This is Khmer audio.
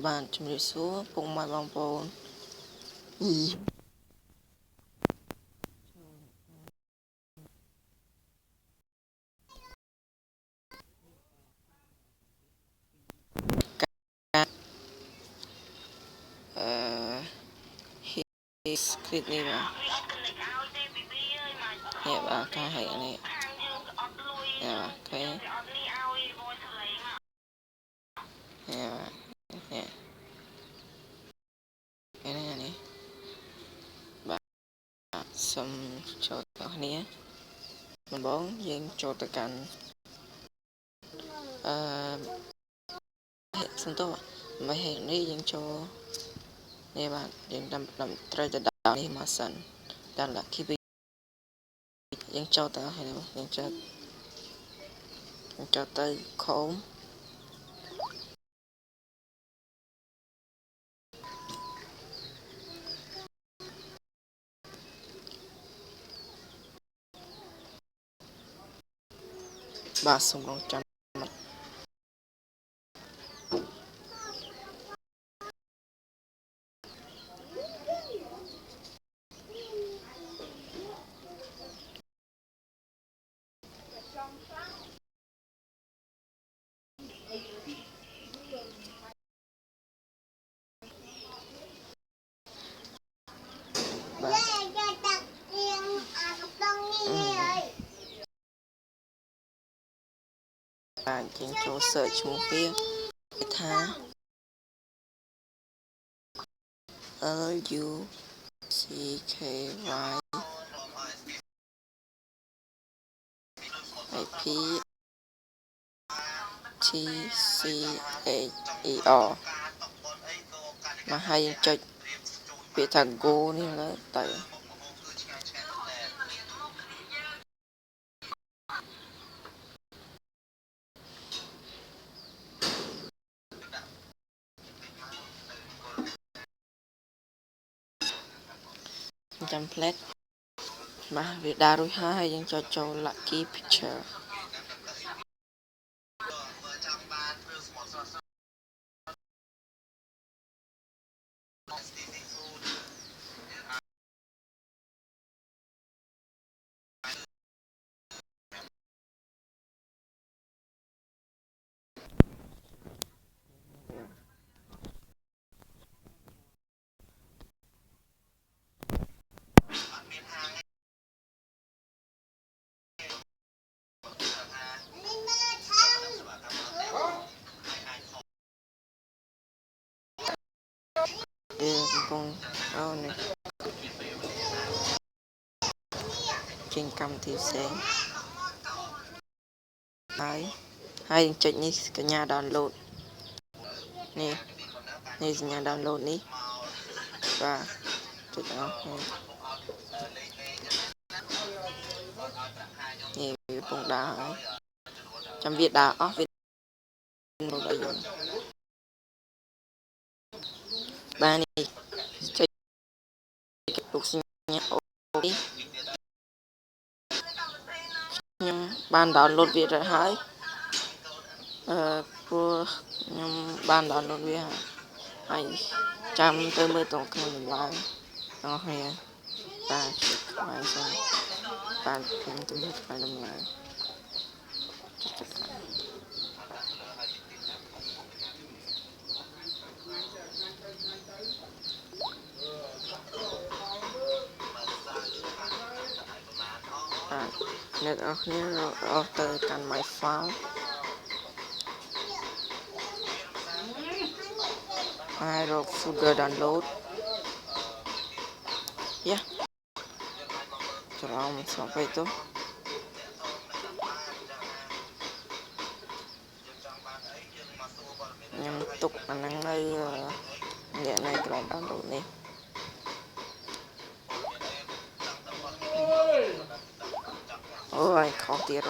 bạnជំរាបសួរពុកម៉ែបងប្អូនអឺ script នេះបាទនេះបាទការហែកនេះនេះបាទឃើញនេះបាទនេះបាទសូមចូលដល់គ្នាដំបូងយើងចូលទៅកាន់សំទោសមិនហេតុនេះយើងចូលនេះបាទយើងត្រូវទៅដល់នេះមកសិនដល់ lucky យើងចូលទៅហើយយើងចូលទៅខោមបាទសូមរងចាំបាទយើងចូល search ឈ្មោះវាថា LUCKY IP TCHER មកហើយយើងចុចពាក្យថា go នេះលើទៅចាំ plate បាទវាដាក់រួចហើយយើងចុចចូល lucky picture កំពុងអូនេះចេញកម្មវិធីផ្សេងហើយចុចនេះកញ្ញា download នេះសញ្ញា download នេះបាទចុចអស់នេះវាកំពុងដើរហើយចាំវាដើរអស់វាមកឲ្យយើងបាទនេះចុចរូបសញ្ញាអូនេះខ្ញុំបាន download វាទៅហើយព្រោះខ្ញុំបាន download វាហើយចាំទៅមើលតក្នុងដំឡើងបងប្អូនបាទខ្វាយសិនបាទខ្ញុំទៅមើលខ្វាយដំឡើងអ្នកនរគ្នាអស់ទៅកាន់ my file ហើយរក folder download យ៉ាច្រឡំស្មពេកទៅខ្ញុំទុកអាហ្នឹងនៅអ្នកនៅក្រោម download នេះអូយខុសទៀត